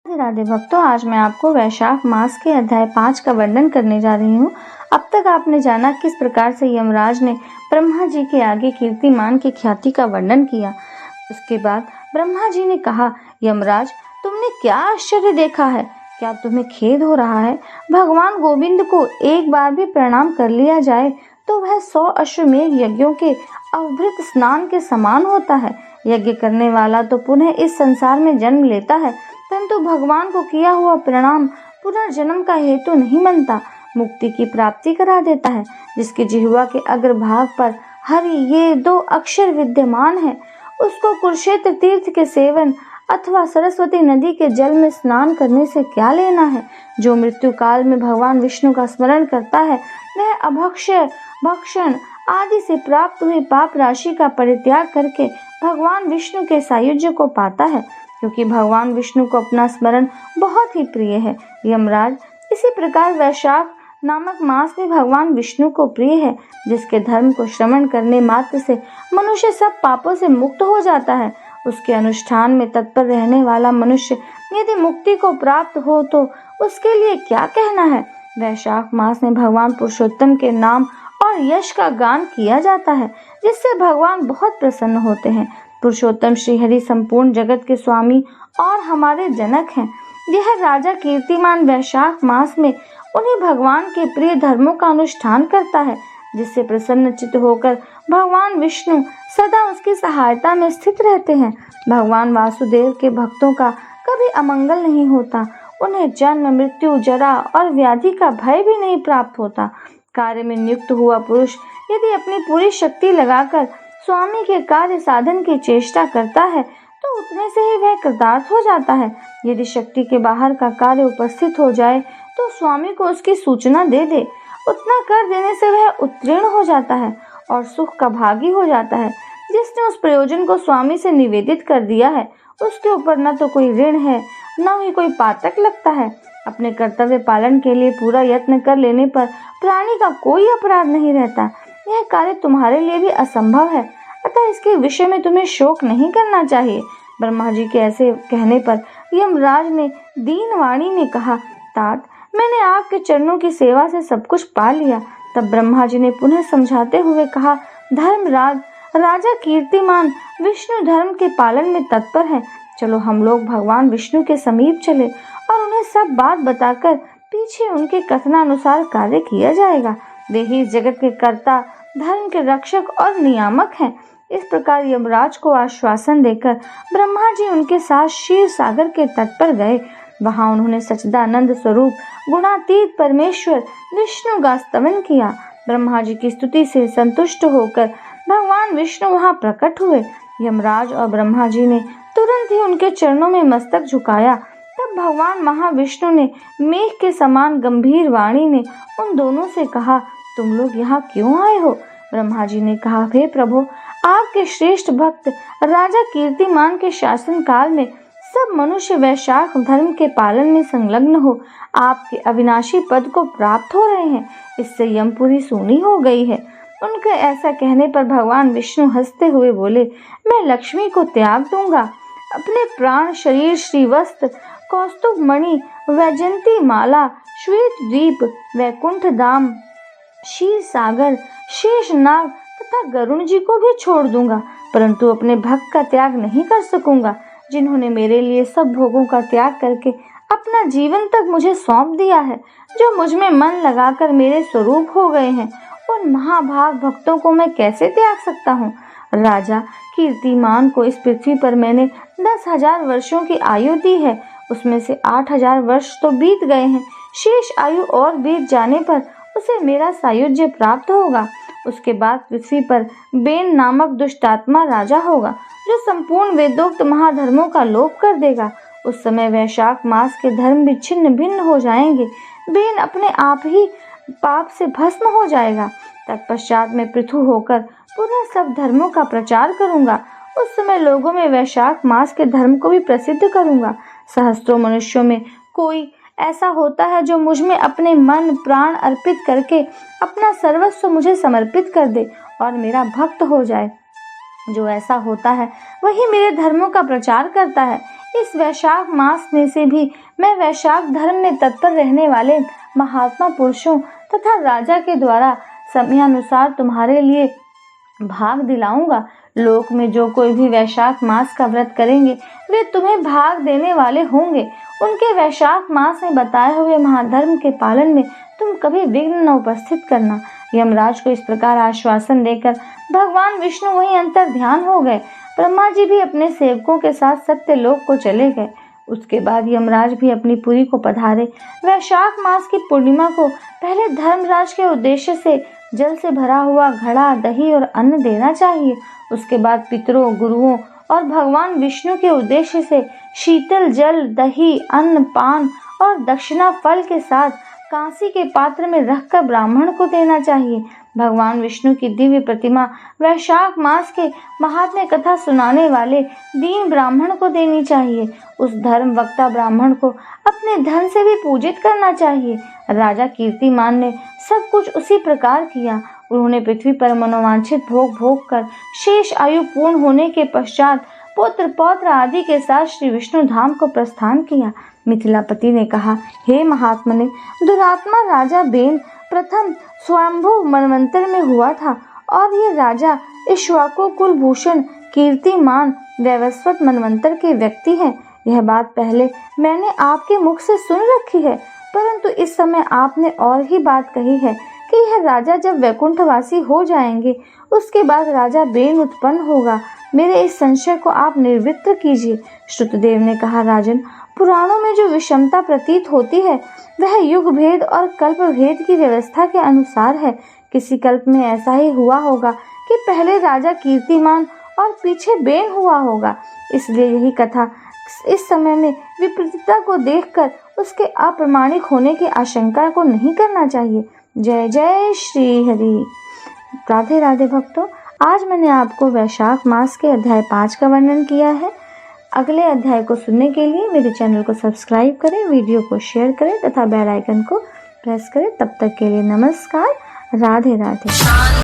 राधे राधे भक्तों, आज मैं आपको वैशाख मास के अध्याय 5 का वर्णन करने जा रही हूँ। अब तक आपने जाना किस प्रकार से यमराज ने ब्रह्मा जी के आगे कीर्तिमान की ख्याति का वर्णन किया। उसके बाद ब्रह्मा जी ने कहा, यमराज, तुमने क्या आश्चर्य देखा है? क्या तुम्हें खेद हो रहा है? भगवान गोविंद को एक बार भी प्रणाम कर लिया जाए तो वह 100 अश्वमेध यज्ञों के अवभृत स्नान के समान होता है। यज्ञ करने वाला तो पुनः इस संसार में जन्म लेता है, परंतु भगवान को किया हुआ प्रणाम पुनर्जन्म का हेतु नहीं बनता, मुक्ति की प्राप्ति करा देता है। जिसके जिह्वा के अग्रभाग पर हरि ये 2 अक्षर विद्यमान है, उसको कुरुक्षेत्र तीर्थ के सेवन अथवा सरस्वती नदी के जल में स्नान करने से क्या लेना है। जो मृत्यु काल में भगवान विष्णु का स्मरण करता है, वह अभक्ष्य भक्षण आदि से प्राप्त हुई पाप राशि का परित्याग करके भगवान विष्णु के सायुज्य को पाता है, क्योंकि भगवान विष्णु को अपना स्मरण बहुत ही प्रिय है। यमराज, इसी प्रकार वैशाख नामक मास भी भगवान विष्णु को प्रिय है, जिसके धर्म को श्रवण करने मात्र से मनुष्य सब पापों से मुक्त हो जाता है। उसके अनुष्ठान में तत्पर रहने वाला मनुष्य यदि मुक्ति को प्राप्त हो तो उसके लिए क्या कहना है। वैशाख मास में भगवान पुरुषोत्तम के नाम और यश का गान किया जाता है, जिससे भगवान बहुत प्रसन्न होते हैं। पुरुषोत्तम श्री हरि संपूर्ण जगत के स्वामी और हमारे जनक हैं। यह राजा कीर्तिमान वैशाख मास में उन्हीं भगवान के प्रिय धर्मों का अनुष्ठान करता है, जिससे प्रसन्न चित्त होकर भगवान विष्णु सदा उसकी सहायता में स्थित रहते हैं। भगवान वासुदेव के भक्तों का कभी अमंगल नहीं होता, उन्हें जन्म मृत्यु जरा और व्याधि का भय भी नहीं प्राप्त होता। कार्य में नियुक्त हुआ पुरुष यदि अपनी पूरी शक्ति लगाकर स्वामी के कार्य साधन की चेष्टा करता है तो उतने से ही वह कृतार्थ हो जाता है। यदि शक्ति के बाहर का कार्य उपस्थित हो जाए तो स्वामी को उसकी सूचना दे दे, उतना कर देने से वह उत्तीर्ण हो जाता है और सुख का भागी हो जाता है। जिसने उस प्रयोजन को स्वामी से निवेदित कर दिया है, उसके ऊपर न तो कोई ऋण है, न ही कोई पातक लगता है। अपने कर्तव्य पालन के लिए पूरा यत्न कर लेने पर प्राणी का कोई अपराध नहीं रहता। यह कार्य तुम्हारे लिए भी असंभव है, अतः इसके विषय में तुम्हें शोक नहीं करना चाहिए। ब्रह्मा जी के ऐसे कहने पर यमराज ने दीन वाणी में कहा, तात, मैंने आपके चरणों की सेवा से सब कुछ पा लिया। तब ब्रह्मा जी ने पुनः समझाते हुए कहा, धर्मराज, राजा कीर्तिमान विष्णु धर्म के पालन में तत्पर है। चलो हम लोग भगवान विष्णु के समीप चले और उन्हें सब बात बताकर पीछे उनके कथनानुसार कार्य किया जाएगा। वे ही इस जगत के कर्ता, धर्म के रक्षक और नियामक हैं। इस प्रकार यमराज को आश्वासन देकर ब्रह्मा जी उनके साथ क्षीर सागर के तट पर गए। वहां उन्होंने सच्चिदानंद स्वरूप गुणातीत परमेश्वर विष्णु का स्तवन किया। ब्रह्मा जी की स्तुति से संतुष्ट होकर भगवान विष्णु वहां प्रकट हुए। यमराज और ब्रह्मा जी ने तुरंत ही उनके चरणों में मस्तक झुकाया। तब भगवान महाविष्णु ने मेघ के समान गंभीर वाणी में उन दोनों से कहा, तुम लोग यहाँ क्यों आए हो? ब्रह्मा जी ने कहा, हे प्रभु, आपके श्रेष्ठ भक्त राजा कीर्तिमान के शासन काल में सब मनुष्य वैशाख धर्म के पालन में संलग्न हो आपके अविनाशी पद को प्राप्त हो रहे हैं। इससे यमपुरी सूनी हो गई है। उनके ऐसा कहने पर भगवान विष्णु हंसते हुए बोले, मैं लक्ष्मी को त्याग दूंगा। अपने प्राण शरीर श्रीवस्त्र, कौस्तुभ मणि, वैजंती माला, श्वेत द्वीप, वैकुंठ धाम, क्षीर सागर, शेषनाग तथा गरुण जी को भी छोड़ दूंगा, परंतु अपने भक्त का त्याग नहीं कर सकूंगा, जिन्होंने मेरे लिए सब भोगों का त्याग करके अपना जीवन तक मुझे सौंप दिया है, जो मुझ में मन लगाकर मेरे स्वरूप हो गए हैं। उन महाभाग भक्तों को मैं कैसे त्याग सकता हूँ? राजा कीर्तिमान को इस पृथ्वी पर मैंने 10,000 वर्षों की आयु दी है, उसमें से 8,000 वर्ष तो बीत गए हैं। शेष आयु और बीत जाने पर उसे मेरा सायुज्य प्राप्त होगा। उसके बाद पृथ्वी पर बेन नामक दुष्टात्मा राजा होगा, जो संपूर्ण वेदोक्त महाधर्मों का लोप कर देगा। उस समय वैशाख मास के धर्म भी छिन्न भिन्न हो जाएंगे। बेन अपने आप ही पाप से भस्म हो जाएगा। तत्पश्चात मैं पृथु होकर पुनः सब धर्मों का प्रचार करूंगा। उस समय लोगों में वैशाख मास के धर्म को भी प्रसिद्ध करूंगा। सहस्त्रों मनुष्यों में कोई ऐसा होता है जो मुझ में अपने मन प्राण अर्पित करके अपना सर्वस्व मुझे समर्पित कर दे और मेरा भक्त हो जाए। जो ऐसा होता है वही मेरे धर्मों का प्रचार करता है। इस वैशाख मास में से भी मैं वैशाख धर्म में तत्पर रहने वाले महात्मा पुरुषों तथा राजा के द्वारा समयानुसार तुम्हारे लिए भाग दिलाऊंगा। लोक में जो कोई भी वैशाख मास का व्रत करेंगे वे तुम्हें भाग देने वाले होंगे। उनके वैशाख मास में बताए हुए महाधर्म के पालन में तुम कभी विघ्न न उपस्थित करना। यमराज को इस प्रकार आश्वासन देकर भगवान विष्णु वहीं अंतर ध्यान हो गए। ब्रह्मा जी भी अपने सेवकों के साथ सत्यलोक को चले गए। उसके बाद यमराज भी अपनी पुरी को पधारे। वैशाख मास की पूर्णिमा को पहले धर्मराज के उद्देश्य से जल से भरा हुआ घड़ा, दही और अन्न देना चाहिए। उसके बाद पितरों, गुरुओं और भगवान विष्णु के उद्देश्य से शीतल जल, दही, अन्न, पान और दक्षिणा फल के साथ कांसी के पात्र में रखकर ब्राह्मण को देना चाहिए। भगवान विष्णु की दिव्य प्रतिमा वैशाख मास के महात्म्य कथा सुनाने वाले दीन ब्राह्मण को देनी चाहिए। उस धर्म वक्ता ब्राह्मण को अपने धन से भी पूजित करना चाहिए। राजा कीर्तिमान ने सब कुछ उसी प्रकार किया। उन्होंने पृथ्वी पर मनोवांछित भोग भोग कर शेष आयु पूर्ण होने के पश्चात पुत्र पौत्र आदि के साथ श्री विष्णु धाम को प्रस्थान किया। मिथिलापति ने कहा, हे महात्मने, दुरात्मा राजा बेन प्रथम स्वयंभू मनवंतर में हुआ था और ये राजा इक्ष्वाकु कुलभूषण कीर्तिमान वैवस्वत मनवंतर के व्यक्ति हैं। यह बात पहले मैंने आपके मुख से सुन रखी है, परंतु इस समय आपने और ही बात कही है कि यह राजा जब वैकुंठवासी हो जाएंगे उसके बाद राजा बेन उत्पन्न होगा। मेरे इस संशय को आप निवृत्त कीजिए। श्रुतदेव ने कहा, राजन, पुराणों में जो विषमता प्रतीत होती है वह युग भेद और कल्प भेद की व्यवस्था के अनुसार है। किसी कल्प में ऐसा ही हुआ होगा कि पहले राजा कीर्तिमान और पीछे बेन हुआ होगा। इसलिए यही कथा इस समय में विपरीतता को देखकर उसके अप्रामाणिक होने की आशंका को नहीं करना चाहिए। जय जय श्री हरि। राधे राधे भक्तों, आज मैंने आपको वैशाख मास के अध्याय 5 का वर्णन किया है। अगले अध्याय को सुनने के लिए मेरे चैनल को सब्सक्राइब करें, वीडियो को शेयर करें तथा बेल आइकन को प्रेस करें। तब तक के लिए नमस्कार। राधे राधे।